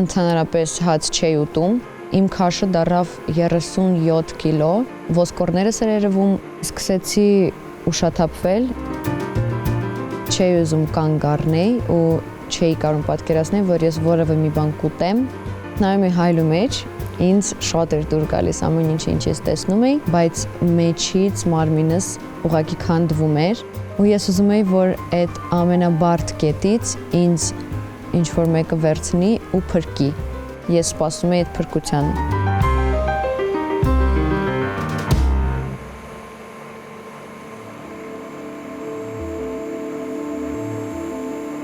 ընդհանրապես հաց չէի ուտում։ Իմ քաշը դառավ 37 կիլո, ոսկորներս էր երևում, սկսեցի ուշաթափվել, չէի ուզում կանգ առնել ու չէի կարող պատկերացնել, որ ես որևէ մի բան կուտեմ։ Նայում էի հայլու մեջ, ինձ շատ էր դուր գալիս ամեն ինչ ես տեսնում էի, բայց մեջից մարմինս ուղղակի քանդվում էր ու ես ուզում էի, որ այդ ամենաբարդ կետից ինձ ինչ-որ մեկը վերցնի ու փրկի։ Ես սպասում էի այդ փրկության։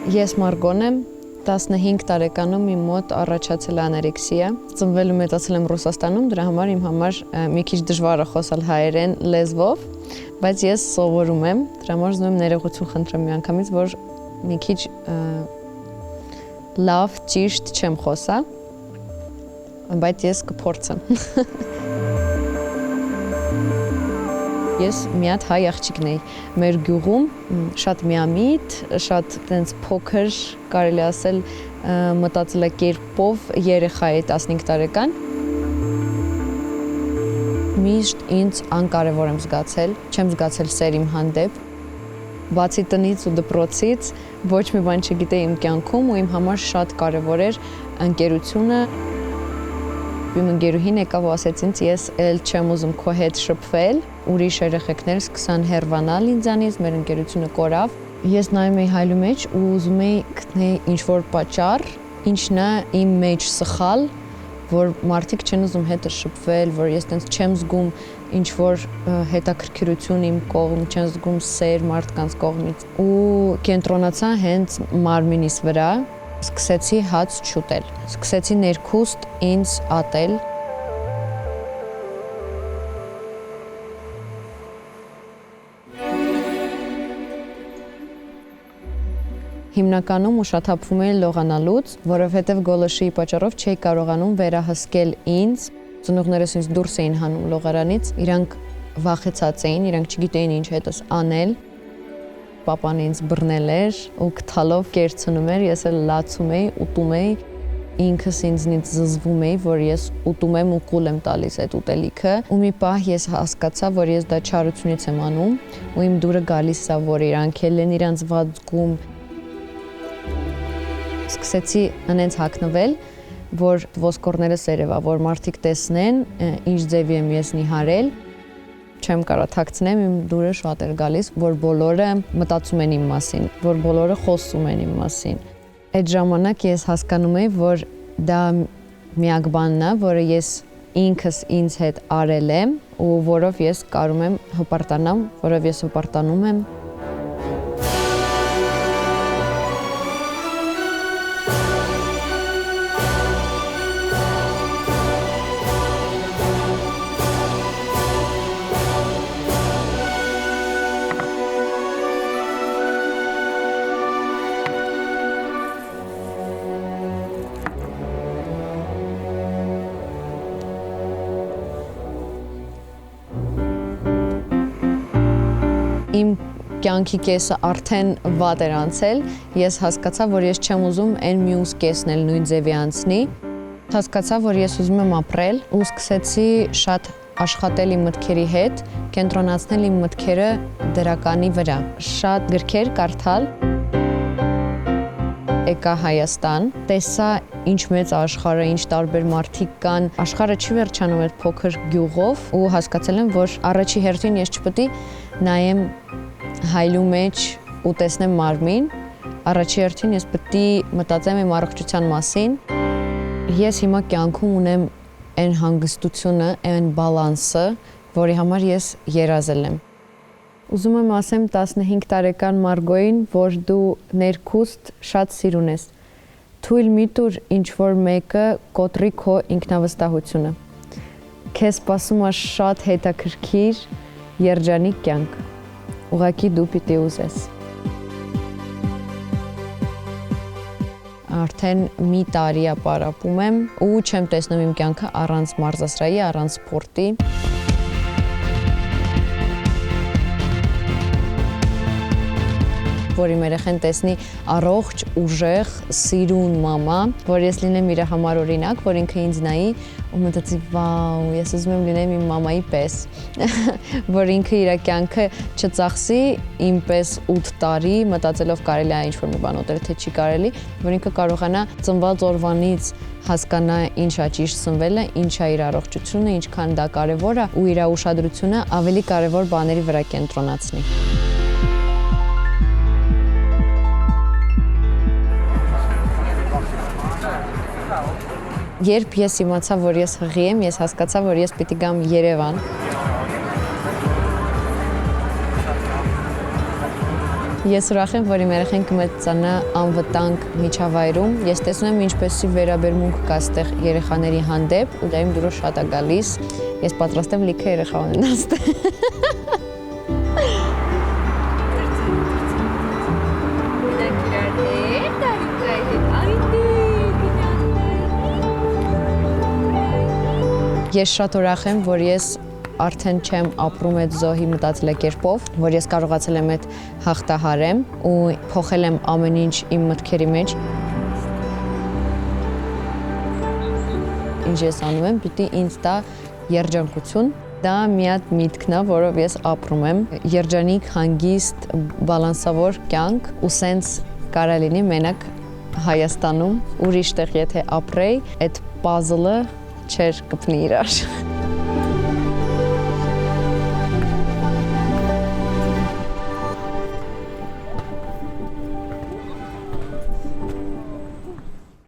Ես Մարգոն եմ, 15 տարեկանում իմ մոտ առաջացել է անորեքսիա։ Ծնվել ու մեծացել եմ Ռուսաստանում, դրա համար իմ համար մի քիչ դժվար է խոսալ հայերեն լեզվով, բայց ես սովորում եմ, դրա համար ուզում եմ ներողություն խնդրեմ միանգամից, որ մի քիչ լավ, ճիշտ չեմ խոսա, բայց ես կփորձեմ։ Ես մի հատ հայ աղջիկն էի, մեր գյուղում շատ միամիտ, շատ տենց փոքր, կարելի ասել մտածելակերպով երեխա էի 15 տարեկան։ Միշտ ինձ անկարևոր եմ զգացել, չեմ զգացել սեր իմ հանդեպ։ Բացի տնից ու դպրոցից ոչ մի բան չգիտեի իմ կյանքում ու իմ համար շատ կարևոր էր ընկերությունը։ Իմ ընկերուհին եկավ ու ասեց ինձ, ես էլ չեմ ուզում քո հետ շփվել, ուրիշ երեխեքներ սկսան հեռվանալ ինձանից, մեր ընկերությունը կորավ։ Ես նայում էի հայլու մեջ ու ուզում էի գտնել ինչ-որ պատճառ, ինչն է իմ մեջ սխալ, որ մարդիկ չեն ուզում հետը շփվել, որ ես տենց չեմ զգում ինչ-որ հետաքրքրություն իմ կողմ, չեմ զգում սեր մարդկանց կողմից։ Ու կենտրոնացա հենց մարմինիս վրա, սկսեցի հաց չուտել, սկսեցի ներքուստ ինձ ատել։ Հիմնականում ուշաթափվում էի լողանալուց, որովհետև գոլոշիի պատճառով չէի կարողանում վերահսկել ինձ, ծնողներս ինձ դուրս էին հանում լողարանից, իրանք վախեցած էին, իրանք չգիտեին ինչ հետս անել։ Պապան ինձ բռնել էր ու գթալով կերցնում էր, ես էլ լացում էի, ուտում էի, ինքս ինձնից զզվում էի, որ ես ուտում եմ ու կուլ եմ տալիս այդ ուտելիքը, ու մի պահ ես հասկացա, որ ես դա չարությունից եմ անում, ու իմ դուրը գալիս է, որ իրանք էլ են իրանց վազգում։ Սկսեցի անենց հագնվել, որ ոսկորներս երևա, որ մարդիկ տեսնեն, ինչ ձևի եմ ես նիհարել։ Չեմ կարող թաքցնեմ, իմ դուրը շատ էր գալիս, որ բոլորը մտածում են իմ մասին, որ բոլորը խոսում են իմ մասին։ Այդ ժամանակ ես հասկանում էի, որ դա միակ բանն է, որը ես ինքս ինձ հետ արել եմ ու որով ես կարող եմ հպարտանամ, որով ես հպարտանում եմ։ Իմ կյանքի կեսը արդեն վատ էր անցել, ես հասկացա, որ ես չեմ ուզում այն մյուս կեսն էլ նույն ձևի անցնի։ Հասկացա, որ ես ուզում եմ ապրել ու սկսեցի շատ աշխատել իմ մտքերի հետ, կենտրոնացնել իմ մտքերը դրականի վրա, շատ գրքեր կարդալ։ Եկա Հայաստան, տեսա ինչ մեծ աշխարհ է, ինչ տարբեր մարդիկ կան, աշխարհը չի վերջանում այդ փոքր գյուղով ու հասկացել եմ, որ առաջի հերթին ես չպետք է նայեմ հայլու մեջ ու տեսնեմ մարմին, առաջի հերթին ես պետք է մտածեմ իմ առողջության մասին։ Ես հիմա կյանքում ունեմ այն հանգստությունը, այն բալանսը, որի համար ես երազել եմ։ Ուզում եմ ասեմ 15 տարեկան Մարգոյին, որ դու ներքուստ շատ սիրուն ես։ Թույլ մի տուր ինչ-որ մեկը կոտրի քո ինքնավստահությունը։ Քեզ սպասում է շատ հետաքրքիր երջանիկ կյանք։ Ուղղակի դու պիտի ուզես։ Արդեն մի տարի է պարապում եմ ու չեմ տեսնում իմ կյանքը առանց մարզասրահի, առանց սպորտի։ որ իմ երեխան տեսնի առողջ, ուժեղ, սիրուն մամա, որ ես լինեմ իր համար օրինակ, որ ինքը ինձ նայի ու մտածի, վաու, ես ուզում եմ լինեմ իմ մամայի պես, որ ինքը իր կյանքը չծախսի իմ պես 8 տարի, մտածելով կարելի է ինչ-որ մի բան ուտել, թե չի կարելի, որ ինքը կարողանա ծնված օրվանից հասկանա ինչա ճիշտ սնվելը, ինչա իր առողջությունը, ինչքան դա կարևոր է ու իր ուշադրությունը ավելի կարևոր բաների վրա կենտրոնացնի։ Երբ ես իմացա, որ ես հղի եմ, ես հասկացա, որ ես պիտի գամ Երևան։ Ես ուրախ եմ, որ իմ երեխան կմեծանա անվտանգ միջավայրում։ Ես տեսնում եմ ինչպեսի վերաբերմունք կա այստեղ երեխաների հանդեպ ու դա իմ դուրս շատ է գալիս։ Ես պատրաստ եմ լիքը երեխա ունենալ։ Ես շատ ուրախ եմ, որ ես արդեն չեմ ապրում այդ զոհի մտածելակերպով, որ ես կարողացել եմ այդ հաղթահարեմ ու փոխել եմ ամեն ինչ իմ մտքերի մեջ։ Ինչ ես անում եմ, պիտի ինձ տա երջանկություն։ Դա մի հատ միտքն է, որով ես ապրում եմ, երջանիկ, հանգիստ, բալանսավոր կյանք ու սենց կարա լինի մենակ Հայաստանում, ուրիշ տեղ եթե ապրեի, այդ պազլը չէր կպնի իրար։